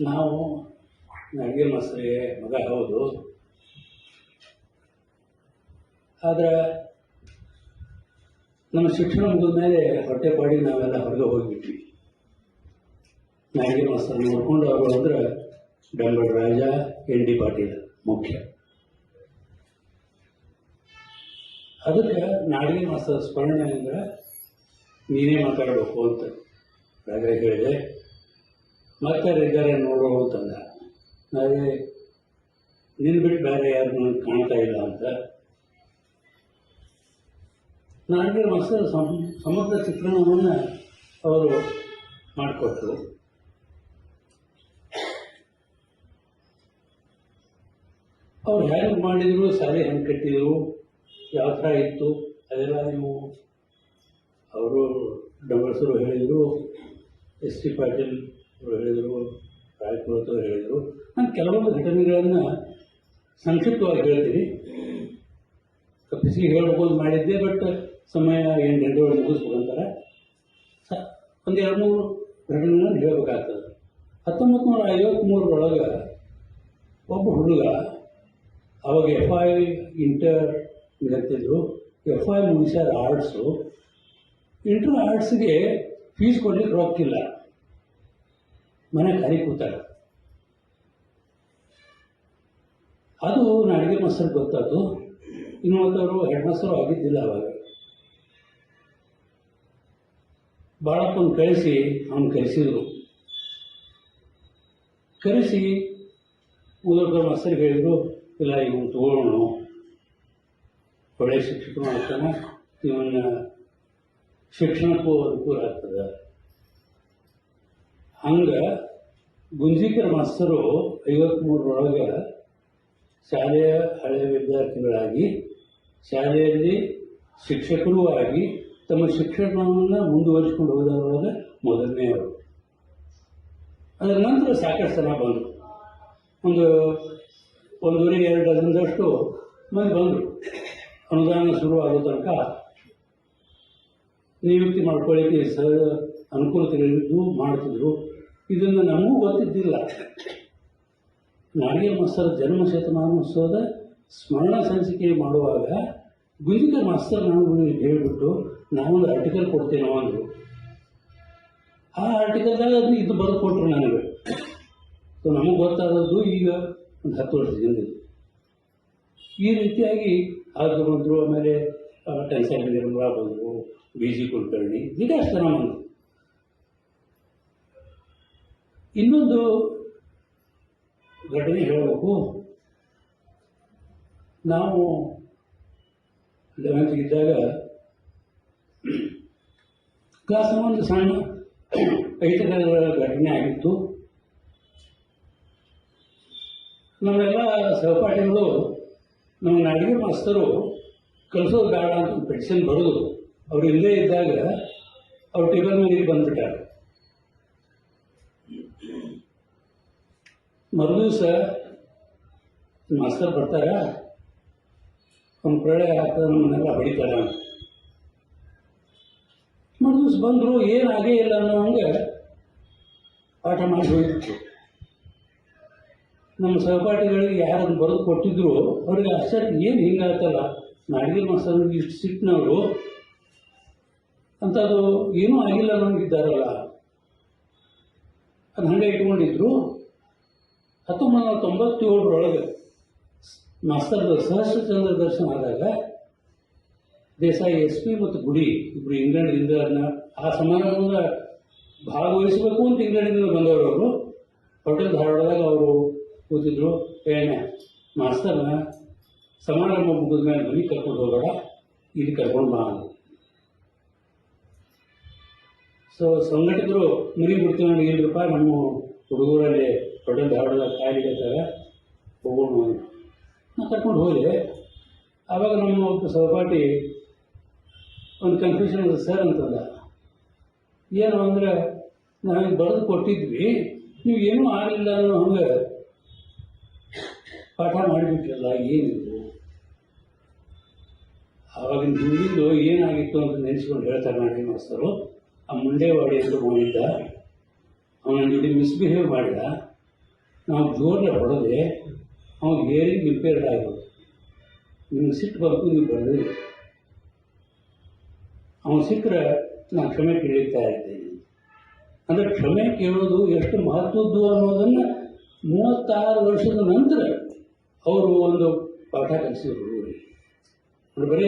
ನಾವು ಅಡುಗೆ ಮಾಸ್ತರಿಗೆ ಮಗ ಹೌದು, ಆದರೆ ನಮ್ಮ ಶಿಕ್ಷಣ ಮುಗಿದ ಮೇಲೆ ಹೊಟ್ಟೆಪಾಡಿ ನಾವೆಲ್ಲ ಹೊರಗೆ ಹೋಗಿಬಿಟ್ವಿ. ಅಡುಗೆ ಮಾಸ್ತರ್ ನೋಡ್ಕೊಂಡು ಅವರು ಅಂದ್ರೆ ಡಂಬಲ್ ರಾಜ, ಎನ್ ಡಿ ಪಾಟೀಲ್ ಮುಖ್ಯ. ಅದಕ್ಕೆ ಅಡುಗೆ ಮಾಸ್ತರ್ ಸ್ಮರಣೆ ಅಂದ್ರೆ ನೀನೇ ಮಾತಾಡಬೇಕು ಅಂತ ರಾಜ ಹೇಳಿದೆ. ಮತ್ತೆ ಇದ್ದಾರೆ ನೋಡೋ ಅಂತಂದ. ನಾವೇ ನಿನ್ನ ಬಿಟ್ಟು ಬೇರೆ ಯಾರು ನನಗೆ ಕಾಣ್ತಾ ಇಲ್ಲ ಅಂತ. ಅಡುಗೆ ಮಾಸ್ತರ್ ಸಮಗ್ರ ಚಿತ್ರಣವನ್ನು ಅವರು ಮಾಡಿಕೊಟ್ರು. ಅವ್ರು ಹೇಗೆ ಮಾಡಿದರು, ಶಾಲೆ ಹೆಂಗೆ ಕಟ್ಟಿದರು, ಯಾವ ಥರ ಇತ್ತು ಅದೆಲ್ಲ ನೀವು ಅವರು ಡಂಬಲ್ಸರು ಹೇಳಿದರು, ಎಸ್ ಟಿ ಪಾಟೀಲ್ ಅವರು ಹೇಳಿದರು, ರಾಯಪುರತ್ ಅವರು ಹೇಳಿದರು. ನಾನು ಕೆಲವೊಂದು ಘಟನೆಗಳನ್ನು ಸಂಕ್ಷಿಪ್ತವಾಗಿ ಹೇಳ್ತೀನಿ. ತಪ್ಪಿಸಿ ಹೇಳಬೇಕು ಅಂತ ಮಾಡಿದ್ದೆ, ಬಟ್ ಸಮಯ 8 ಗಂಟೆಯೊಳಗೆ ಮುಗಿಸ್ಬೇಕಂತಾರೆ. ಒಂದು 2-3 ಘಟನೆಗಳನ್ನು ಹೇಳಬೇಕಾಗ್ತದೆ. 1953 ಒಬ್ಬ ಹುಡುಗ, ಅವಾಗ FI ಇಂಟರ್ ಅಂತಿದ್ರು, FI ಮುಗಿಸ್ಯಾರ ಆರ್ಟ್ಸು. ಇಂಟರ್ ಆರ್ಟ್ಸ್ಗೆ ಫೀಸ್ ಕೊಡ್ಲಿಕ್ಕೆ ರೊಕ್ಕಿಲ್ಲ, ಮನೆ ಖಾಲಿ ಕೂತಾರೆ. ಅದು ಅಡುಗೆ ಮಾಸ್ತರ್ಗೆ ಗೊತ್ತಾಯ್ತು. ಇನ್ನು ಅವರು ಹೆಡ್ ಮಾಸ್ತರು ಆಗಿದ್ದಿಲ್ಲ ಅವಾಗ. ಬಾಳಪ್ಪನ ಕಳಿಸಿ ಅವನು ಕಲಿಸಿದ್ರು. ಕರೆಸಿ ಮೂಲಕ ಮಾಸ್ತರ್ಗೆ ಹೇಳಿದ್ರು, ಇಲ್ಲ ಇವನು ತಗೊಳ್ಳೋಣ, ಒಳ್ಳೆಯ ಶಿಕ್ಷಕರು ಆಗ್ತಾನೆ, ಇವನ್ನ ಶಿಕ್ಷಣಕ್ಕೂ ಅನುಕೂಲ ಆಗ್ತದೆ. ಹಂಗೆ ಗುಂಜಿಕರ್ ಮಾಸ್ತರು 53 ಶಾಲೆಯ ಹಳೆಯ ವಿದ್ಯಾರ್ಥಿಗಳಾಗಿ, ಶಾಲೆಯಲ್ಲಿ ಶಿಕ್ಷಕರೂ ಆಗಿ ತಮ್ಮ ಶಿಕ್ಷಣವನ್ನು ಮುಂದುವರಿಸಿಕೊಂಡು ಹೋದವರೊಳಗೆ ಮೊದಲನೆಯವರು. ಅದರ ನಂತರ ಸಾಕಷ್ಟು ಜನ ಬಂದರು. ಒಂದು 1.5-2 ಡಜನ್ದಷ್ಟು ಮಂದಿ ಬಂದರು. ಅನುದಾನ ಶುರು ಆಗೋ ತನಕ ನಿಯುಕ್ತಿ ಮಾಡ್ಕೊಳ್ಳಿಕ್ಕೆ ಅನುಕೂಲತೆಗಳಿದ್ದು ಮಾಡ್ತಿದ್ರು. ಇದನ್ನು ನಮಗೂ ಗೊತ್ತಿದ್ದಿಲ್ಲ. ಅಡುಗೆ ಮಾಸ್ತರ್ ಜನ್ಮ ಶತಮಾನೋತ್ಸವದ ಸ್ಮರಣ ಸಂಚಿಕೆ ಮಾಡುವಾಗ ಗುಂಜಿಕರ್ ಮಾಸ್ತರ್ ನಾವು ಹೇಳಿಬಿಟ್ಟು ನಾವೊಂದು ಆರ್ಟಿಕಲ್ ಕೊಡ್ತೇನೋ ಅಂದರು. ಆ ಆರ್ಟಿಕಲ್ದಾಗ ಅದು ಇದು ಬರೆದು ಕೊಟ್ಟರು ನನಗೆ. ಸೊ ನಮಗೆ ಗೊತ್ತಾದದ್ದು ಈಗ ಒಂದು 10 ವರ್ಷದಿಂದ. ಈ ರೀತಿಯಾಗಿ ಅದು ಬಂದರು. ಆಮೇಲೆ ಟೆನ್ಸಲ್ ನಿರ್ಮಲ ಬಂದರು, BG ಕುಲಕರ್ಣಿ, ಈಗ ಅಷ್ಟು ಜನ ಬಂದರು. ಇನ್ನೊಂದು ಘಟನೆ ಹೇಳಬೇಕು. ನಾವು 11th ಇದ್ದಾಗ ಕ್ಲಾಸ್ ಒಂದು ಸಣ್ಣ ಐತಿಹಾಸಿಕ ಘಟನೆ ಆಗಿತ್ತು. ನಮ್ಮೆಲ್ಲ ಸಹಪಾಠಿಗಳು ನಮ್ಮ ಅಡುಗೆ ಮಾಸ್ತರು ಕಲಿಸೋದು ಬೇಡ ಅಂತ ಪೆಟಿಷನ್ ಬರೋದು. ಅವ್ರು ಇಲ್ಲದೇ ಇದ್ದಾಗ ಅವ್ರ ಟೇಬಲ್ ಮೇಲೆ ಬಂದುಬಿಟ್ಟಾರೆ. ಮರುದಿವಸ ಮಾಸ್ತರ್ ಬರ್ತಾರ, ಅವ್ನ ಪ್ರಳಯ ಆಗ್ತದೆ, ನಮ್ಮನ್ನೆಲ್ಲ ಹೊಡಿತಾರೆ ಅಂತ. ಮರುದಿವಸ ಬಂದರು, ಏನಾಗೇ ಇಲ್ಲ ಅನ್ನೋ ಹಂಗೆ ಪಾಠ ಮಾಡಿ ಹೋಗಿತ್ತು. ನಮ್ಮ ಸಹಪಾಠಿಗಳಿಗೆ ಯಾರನ್ನು ಬರೆದು ಕೊಟ್ಟಿದ್ರು ಅವ್ರಿಗೆ ಆಶ್ಚರ್ಯ, ಏನು ಹಿಂಗಾಗ್ತಲ್ಲ, ಅಡುಗೆ ಮಾಸ್ತರ್ಗೆ ಇಷ್ಟು ಸಿಟ್ಟಿನವರು ಅಂಥದ್ದು ಏನೂ ಆಗಿಲ್ಲ ಅನ್ನೋಂಗಿದ್ದಾರಲ್ಲ, ಅದು ಹಂಗೆ ಇಟ್ಕೊಂಡಿದ್ರು. 1997 ಮಾಸ್ತರ್ದು ಸಹಸ್ರಚಂದ್ರ ದರ್ಶನ ಆದಾಗ ದೇಸಾಯಿ SP ಮತ್ತು ಗುಡಿ ಇಬ್ಬರು ಇಂಗ್ಲೆಂಡ್ದಿಂದ ಆ ಸಮಾರಂಭದ ಭಾಗವಹಿಸಬೇಕು ಅಂತ ಇಂಗ್ಲೆಂಡ್ನಿಂದ ಬಂದವರು. ಅವರು ಹೋಟೆಲ್ ಧಾರವಾಡದಾಗ ಅವರು ಕೂತಿದ್ರು. ಮಾಸ್ತರ್ನ ಸಮಾರಂಭ ಮುಗಿದ ಮೇಲೆ ಮನೆಗೆ ಕರ್ಕೊಂಡು ಹೋಗೋಣ, ಇಲ್ಲಿ ಕರ್ಕೊಂಡು ಬಾ ಅಂದರು. ಸೊ ಸಂಘಟಕರು ಮನೆಗೆ ಬಿಡ್ತೀವಿ ನೋಡಿ, ಇಲ್ಲರಪ್ಪ ನಮ್ಮ ಹುಡುಗರಲ್ಲಿ ಹೋಟೆಲ್ ಧಾರವಾಡದಾಗ ಕಾಯಿಲೆಗಾಗ ಹೋಗೋಣ ಅಂತ ನಾನು ಕರ್ಕೊಂಡು ಹೋದೆ. ಆವಾಗ ನಮ್ಮ ಒಬ್ಬ ಸಹಪಾಠಿ ಒಂದು ಕನ್ಫ್ಯೂಷನ್ ಸರ್ ಅಂತಂದ. ಏನು ಅಂದರೆ ನಾವೀಗ ಬರೆದು ಕೊಟ್ಟಿದ್ವಿ, ನೀವು ಏನೂ ಆಗಲಿಲ್ಲ ಅನ್ನೋ ಹಂಗೆ ಪಾಠ ಮಾಡಿಬಿಟ್ರಲ್ಲ, ಏನಿದು? ಆವಾಗಿನ ಹಿಂದಿಂದು ಏನಾಗಿತ್ತು ಅಂತ ನೆನೆಸ್ಕೊಂಡು ಹೇಳ್ತಾರೆ ಅಡುಗೆ ಮಾಸ್ತರು. ಆ ಮುಂಡೇವಾಡಿ ಅಂತ ಮಾಡಿದ್ದ, ಅವನ ಜೊತೆ ಮಿಸ್ಬಿಹೇವ್ ಮಾಡಿದ. ನಾವು ಜೋರೇ ಹೊಡೆದೆ ಅವ್ನು ಹೇರಿಂಗ್ ಇಂಪೇರ್ಡ್ ಆಗೋದು. ನಿಮ್ಗೆ ಸಿಟ್ಟು ಬಂತು, ನೀವು ಬರೆದ್ರಿ. ಅವನು ಸಿಕ್ಕರೆ ನಾನು ಕ್ಷಮೆ ಕೇಳ್ತಾ ಇದ್ದೇನೆ. ಅಂದರೆ ಕ್ಷಮೆ ಕೇಳೋದು ಎಷ್ಟು ಮಹತ್ವದ್ದು ಅನ್ನೋದನ್ನು 36 ವರ್ಷದ ನಂತರ ಅವರು ಒಂದು ಪಾಠ ಕಲಿಸಿದ್ರು. ಅಂದರೆ ಬರೀ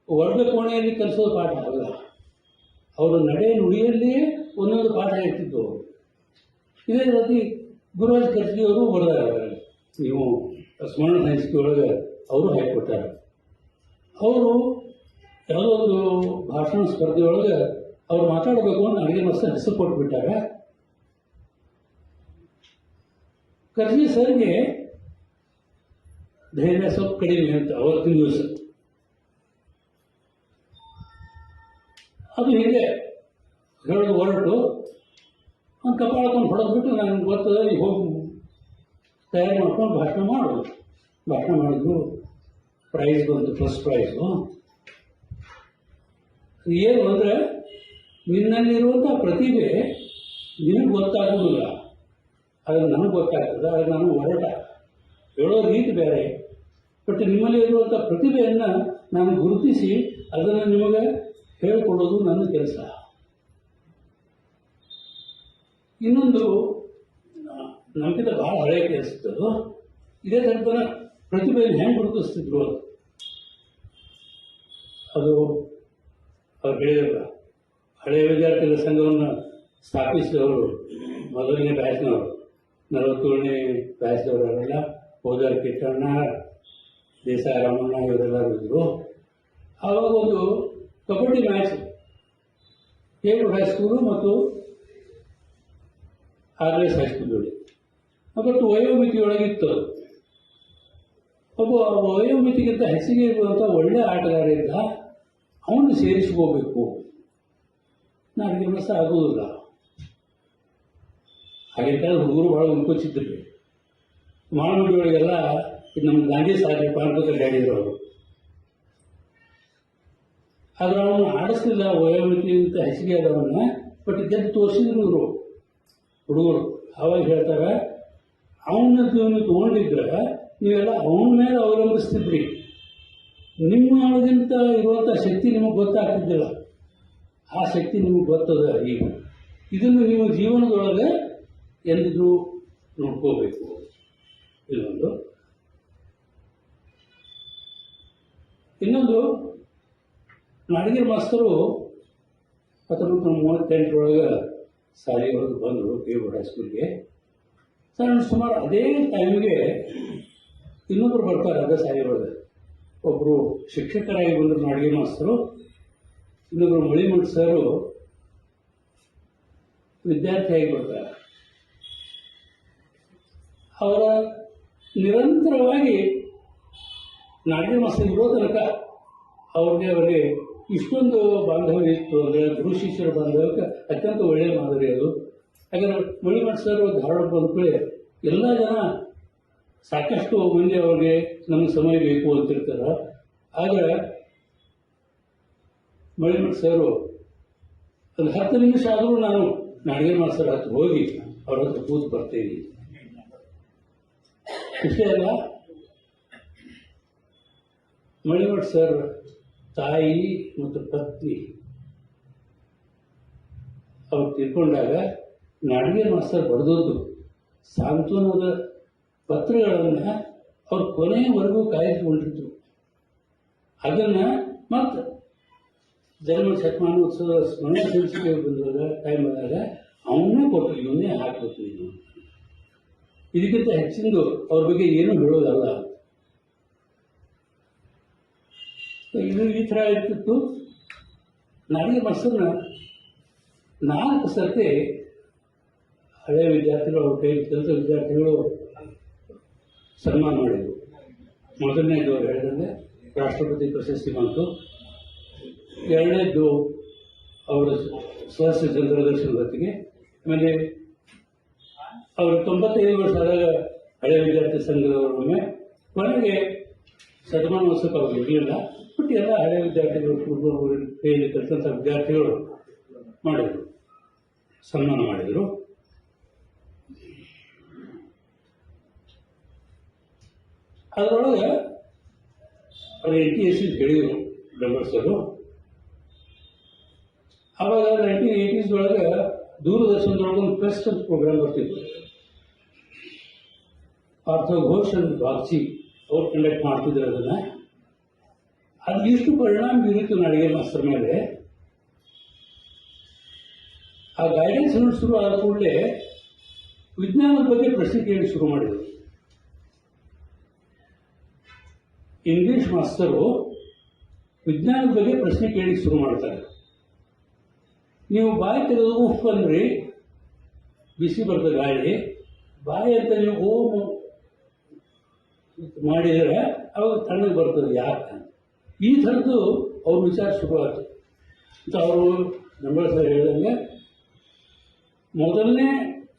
ವರ್ಗ ಕೋಣೆಯಲ್ಲಿ ಕಲಿಸೋದು ಪಾಠ ಅಲ್ಲ, ಅವರು ನಡೆ ನುಡಿಯಲ್ಲಿಯೇ ಒಂದೊಂದು ಪಾಠ ಇರ್ತಿದ್ದು ಅವರು. ಇದೇ ರೀತಿ ಗುರುರಾಜ್ ಕರ್ಜಿಯವರು ಬರೆದಾರೆ. ನೀವು ಸ್ಮರಣ ಸಂಚಿಕೆ ಒಳಗೆ ಅವರು ಹಾಕಿಕೊಟ್ಟಾರೆ. ಅವರು ಯಾವುದೋ ಒಂದು ಭಾಷಣ ಸ್ಪರ್ಧೆಯೊಳಗೆ ಅವ್ರು ಮಾತಾಡಬೇಕು ಅಂತ ಅಡುಗೆ ಮಾಸ್ಟರ್ ಹೆಸರು ಕೊಟ್ಬಿಟ್ಟಾರೆ. ಕರ್ಜಿ ಸರ್ಗೆ ಧೈರ್ಯ ಸ್ವಲ್ಪ ಕಡಿಮೆ ಅಂತ ಅವತ್ತಿನ ದಿವಸ. ಅದು ಹೀಗೆ ಹೇಳೋದು ಹೊರಟು ಒಂದು ಕಪಾಳಕೊಂಡು ಹೊಡೆದ್ಬಿಟ್ಟು ನನಗೆ ಗೊತ್ತದ, ಈಗ ಹೋಗಿ ತಯಾರು ಮಾಡ್ಕೊಂಡು ಭಾಷಣ ಮಾಡೋದು. ಭಾಷಣ ಮಾಡಿದ್ರು, ಪ್ರೈಸ್ ಬಂತು, ಫಸ್ಟ್ ಪ್ರೈಸು. ಏನು ಅಂದರೆ ನಿನ್ನಲ್ಲಿರುವಂಥ ಪ್ರತಿಭೆ ನಿನಗೆ ಗೊತ್ತಾಗೋದಿಲ್ಲ, ಆದರೆ ನನಗೆ ಗೊತ್ತಾಗ್ತದೆ. ಆದರೆ ನಾನು ಹೊರಟ ಹೇಳೋ ರೀತಿ ಬೇರೆ. ಬಟ್ ನಿಮ್ಮಲ್ಲಿ ಇರುವಂಥ ಪ್ರತಿಭೆಯನ್ನು ನಾನು ಗುರುತಿಸಿ ಅದನ್ನು ನಿಮಗೆ ಹೇಳಿಕೊಡೋದು ನನ್ನ ಕೆಲಸ. ಇನ್ನೊಂದು ನಮಗಿಂತ ಭಾಳ ಹಳೆಯ ಕೆಲಸದ್ದು, ಇದೇ ಥರದ ಪ್ರತಿಭೆಯನ್ನು ಹೆಂಗೆ ಗುರುತಿಸ್ತಿದ್ರು ಅದು ಅವ್ರು ಹೇಳಿದ್ರ. ಹಳೆಯ ವಿದ್ಯಾರ್ಥಿಗಳ ಸಂಘವನ್ನು ಸ್ಥಾಪಿಸಿದವರು ಮೊದಲನೇ ಬ್ಯಾಚ್ನವರು, 47ನೇ ಬ್ಯಾಚ್ದವರೆಲ್ಲ ಹೋದಾರ ಕಿಟ್ಟಣ್ಣ, ದೇಸಾಯಿ ರಾಮಣ್ಣ ಇವರೆಲ್ಲರೂ ಇದ್ದರು. ಆವಾಗ ಒಂದು ಕಬಡ್ಡಿ ಮ್ಯಾಚ್ ಕೇಬಲ್ ಹೈಸ್ಕೂಲು ಮತ್ತು RS ಹೈಸ್ಕೂಲ್ ಜೋಡಿ. ಮತ್ತು ವಯೋಮಿತಿಯೊಳಗಿತ್ತು. ಒಬ್ಬ ವಯೋಮಿತಿಗಿಂತ ಹೆಚ್ಚಿಗೆ ಇರುವಂಥ ಒಳ್ಳೆಯ ಆಟಗಾರ ಇದ್ದ, ಅವನು ಸೇರಿಸ್ಕೋಬೇಕು. ನನಗೆ ಮನಸ್ಸು ಆಗೋದಿಲ್ಲ. ಆಗಿನ ಕಾಲ ಹುಡುಗರು ಭಾಳ ಉಳ್ಕೊಚಿದ್ರು. ಮಾನವಡಿಯೊಳಗೆಲ್ಲ ಇದು ನಮ್ಮ ಗಾಂಧಿ ಸಾಹೇಬ್ ಪಾರ್ಕದಲ್ಲಿ ಹೇಳಿದ್ರು ಅವರು. ಆದರೆ ಅವನು ಆಡಿಸ್ಲಿಲ್ಲ ವಯೋಮಿತಿಗಿಂತ ಹೆಚ್ಚಿಗೆ ಆದವನ್ನ. ಬಟ್ ಗೆದ್ದು ತೋರಿಸಿದ್ರು ಇವರು ಹುಡುಗರು. ಆವಾಗ ಹೇಳ್ತಾರೆ, ಅವನ್ನ ನೀವು ತೊಗೊಂಡಿದ್ರೆ ನೀವೆಲ್ಲ ಅವನ ಮೇಲೆ ಅವಲಂಬಿಸ್ತಿದ್ರಿ. ನಿಮ್ಮೊಳಗಿಂತ ಇರುವಂಥ ಶಕ್ತಿ ನಿಮಗೆ ಗೊತ್ತಾಗ್ತಿದ್ದಿಲ್ಲ. ಆ ಶಕ್ತಿ ನಿಮಗೆ ಗೊತ್ತದ ಈಗ. ಇದನ್ನು ನೀವು ಜೀವನದೊಳಗೆ ಎಂದಿಗೂ ನೋಡ್ಕೋಬೇಕು. ಇನ್ನೊಂದು ನಾಡಗೀರ್ ಮಾಸ್ತರು 1938 ಸಾರಿ ಒಳಗೆ ಬಂದರು ಕೇಬಲ್ ಹೈಸ್ಕೂಲ್ಗೆ. ಸರ್ ಸುಮಾರು ಅದೇ ಟೈಮಿಗೆ ಇನ್ನೊಬ್ಬರು ಬರ್ತಾರೆ ಅದೇ ಸಾರಿ ಒಳಗೆ. ಒಬ್ಬರು ಶಿಕ್ಷಕರಾಗಿ ಬಂದರು ನಾಡಗೀರ್ ಮಾಸ್ತರು, ಇನ್ನೊಬ್ಬರು ಮಳಿಮಠ್ ಸರು ವಿದ್ಯಾರ್ಥಿಯಾಗಿ ಬರ್ತಾರೆ. ಅವರ ನಿರಂತರವಾಗಿ ನಾಡಗೀರ್ ಮಾಸ್ತರ್ ಇರೋ ತನಕ ಅವರಿಗೆ ಇಷ್ಟೊಂದು ಬಾಂಧವ್ಯ ಇತ್ತು. ಅಂದರೆ ಗುರು ಶಿಷ್ಯರ ಬಾಂಧವ್ಯಕ್ಕೆ ಅತ್ಯಂತ ಒಳ್ಳೆಯ ಮಾದರಿ ಅದು. ಯಾಕಂದರೆ ಮಳಿಮಠ್ ಸರ್ ಧಾರವಾಡ ಬಂದ್ಕೂಳೆ ಎಲ್ಲ ಜನ ಸಾಕಷ್ಟು ಮಂದಿ ಅವ್ರಿಗೆ ನಮಗೆ ಸಮಯ ಬೇಕು ಅಂತಿರ್ತಾರೆ. ಆದರೆ ಮಳಿಮಠ್ ಸರು ಒಂದು 10 ನಿಮಿಷ ಆದರೂ ನಾನು ನಾಡಗೀರ್ ಮಾಸ್ತರ್ ಹತ್ರ ಹೋಗಿ ಅವ್ರ ಹತ್ರ ಕೂತು ಬರ್ತೀನಿ. ಇಷ್ಟೇ ಅಲ್ಲ, ಮಳಿಮಠ್ ಸರ್ ತಾಯಿ ಮತ್ತು ಪತ್ನಿ ಅವ್ರು ತಿಳ್ಕೊಂಡಾಗ ನಾಡಗೀರ್ ಮಾಸ್ತರ್ ಬರೆದದ್ದು ಸಾಂತ್ವನದ ಪತ್ರಗಳನ್ನು ಅವ್ರು ಕೊನೆಯವರೆಗೂ ಕಾಯ್ದುಕೊಂಡಿದ್ರು. ಅದನ್ನು ಮತ್ತು ಜನ್ಮ ಶತಮಾನೋತ್ಸವ ಸ್ಮರಣ ಸಂಚಿಕೆ ಬಂದಾಗ ಟೈಮ್ ಆದಾಗ ಅವನ್ನೇ ಕೊಟ್ಟರು, ಇವನ್ನೇ ಹಾಕ್ಬೇಕು ನೀನು. ಇದಕ್ಕಿಂತ ಹೆಚ್ಚಿಂದು ಅವ್ರ ಬಗ್ಗೆ ಏನೂ ಹೇಳೋದಲ್ಲ. ಇದು ಈ ಥರ ಇರ್ತಿತ್ತು. ನಾಡಗೀರ್ ಮಾಸ್ತರ್ನ 4 ಸರ್ತಿ ಹಳೆಯ ವಿದ್ಯಾರ್ಥಿಗಳು, ಅವ್ರ ಕೈ ಕೆಲಸ ವಿದ್ಯಾರ್ಥಿಗಳು ಸನ್ಮಾನ ಮಾಡಿದರು. ಮೊದಲನೇದು ಅವ್ರು ಹೇಳಿದಂಗೆ ರಾಷ್ಟ್ರಪತಿ ಪ್ರಶಸ್ತಿ ಬಂತು. ಎರಡನೇದ್ದು ಅವರ ಸಹಸ್ರ ಚಂದ್ರದರ್ಶನ ಹೊತ್ತಿಗೆ. ಆಮೇಲೆ ಅವರು 95 ವರ್ಷ ಆದಾಗ ಹಳೆಯ ವಿದ್ಯಾರ್ಥಿ ಸಂಘದವರೊಮ್ಮೆ. ಕೊನೆಗೆ ಶತಮಾನೋತ್ಸವಕ್ಕೆ ಅವ್ರು ಇರಲಿಲ್ಲ. ಬಟ್ ಎಲ್ಲ ಹಳೆಯ ವಿದ್ಯಾರ್ಥಿಗಳು, ಕೈಯಲ್ಲಿ ಕಲಿತಂಥ ವಿದ್ಯಾರ್ಥಿಗಳು ಮಾಡಿದರು, ಸನ್ಮಾನ ಮಾಡಿದರು. ಅದರೊಳಗೆ ಅವ್ರು NTSC ಹೇಳಿದರು ಡಂಬರ್ಸರು. ಆವಾಗ 1980s ಒಳಗೆ ದೂರದರ್ಶನದೊಳಗೆ ಒಂದು ಫೆಸ್ಟ್ ಅಂತ ಪ್ರೋಗ್ರಾಮ್ ಬರ್ತಿತ್ತು. ಪಾರ್ಥ ಘೋಷ್ ಅಂತ ಬಾಗ್ಚಿ ಅವ್ರು ಕಂಡಕ್ಟ್ ಮಾಡ್ತಿದ್ರು ಅದನ್ನು. ಅದು ಎಷ್ಟು ಪರಿಣಾಮ ಬೀರಿತು ಅಡುಗೆ ಮಾಸ್ತರ್ ಮೇಲೆ. ಆ ಗೈಡೆನ್ಸ್ ಶುರು ಆದ ಕೂಡಲೇ ವಿಜ್ಞಾನದ ಬಗ್ಗೆ ಪ್ರಶ್ನೆ ಕೇಳಿ ಶುರು ಮಾಡಿದರು. ಇಂಗ್ಲಿಷ್ ಮಾಸ್ತರು ವಿಜ್ಞಾನದ ಬಗ್ಗೆ ಪ್ರಶ್ನೆ ಕೇಳಿ ಶುರು ಮಾಡ್ತಾರೆ. ನೀವು ಬಾಯಿ ತೆಗೆದು ಉಫ್ ಅಂದ್ರಿ, ಬಿಸಿ ಬರ್ತದೆ ಗಾಳಿ. ಬಾಯಿ ಅಂತ ನೀವು ಓಮ್ ಮಾಡಿದರೆ ಅವಾಗ ತಣ್ಣಗೆ ಬರ್ತದೆ. ಯಾಕೆ ಈ ಥರದ್ದು ಅವ್ರ ವಿಚಾರ ಶುರುವಾಯಿತು ಅಂತ ಅವರು ನಂಬರ್ ಸರ್ ಹೇಳಿದಂಗೆ ಮೊದಲನೇ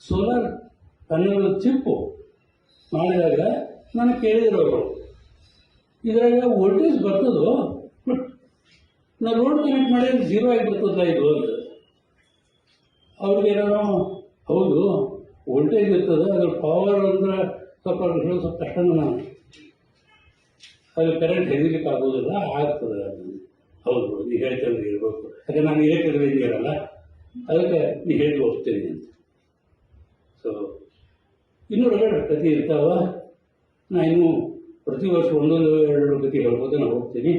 ಸೋಲಾರ್ ಪ್ಯಾನಲ್ ಚಿಪ್ಪು ಮಾಡಿದಾಗ ನನಗೆ ಕೇಳಿದ್ರು ಅವರು, ಇದ್ರಾಗ ವೋಲ್ಟೇಜ್ ಬರ್ತದೋ ಬಟ್ ನಾವು ರೋಡ್ ಕನೆಕ್ಟ್ ಮಾಡಿದ್ರೆ 0 ಆಗಿ ಬರ್ತದ ಇದು ಅಂತ. ಅವ್ರಿಗೆ ನಾನು ಹೌದು ವೋಲ್ಟೇಜ್ ಇರ್ತದೆ, ಅದ್ರ ಪವರ್ ಅಂದ್ರೆ ಸ್ವಲ್ಪ ಹೇಳೋ ಸ್ವಲ್ಪ ಕಷ್ಟನ ನಾನು ಅದು ಕರೆಂಟ್ ಹೆದಲಿಕ್ಕೆ ಆಗೋದಿಲ್ಲ, ಆಗ್ತದೆ. ಹೌದು ನೀವು ಹೇಳ್ತೇನೆ ಇರಬೇಕು, ಯಾಕೆ ನಾನು ಹೇಳ್ತಿದ್ರೆ ಹಿಂಗಿರಲ್ಲ, ಅದಕ್ಕೆ ನೀವು ಹೇಳಿ ಹೋಗ್ತೇನೆ ಅಂತ. ಸೊ ಇನ್ನೂ ರಗಡ ಕತೆ ಇರ್ತಾವ. ನಾನು ಇನ್ನೂ ಪ್ರತಿ ವರ್ಷ 1-2 ಕತೆ ಹೇಳ್ಬೋದು, ನಾನು ಹೋಗ್ತೀನಿ.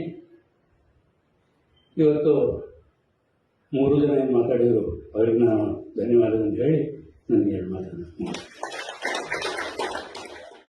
ಇವತ್ತು 3 ಜನ ಏನು ಮಾತಾಡಿದರು ಅವ್ರಿಗೆ ನಾನು ಧನ್ಯವಾದ ಅಂತ ಹೇಳಿ ನನಗೆ 2 ಮಾತನ್ನು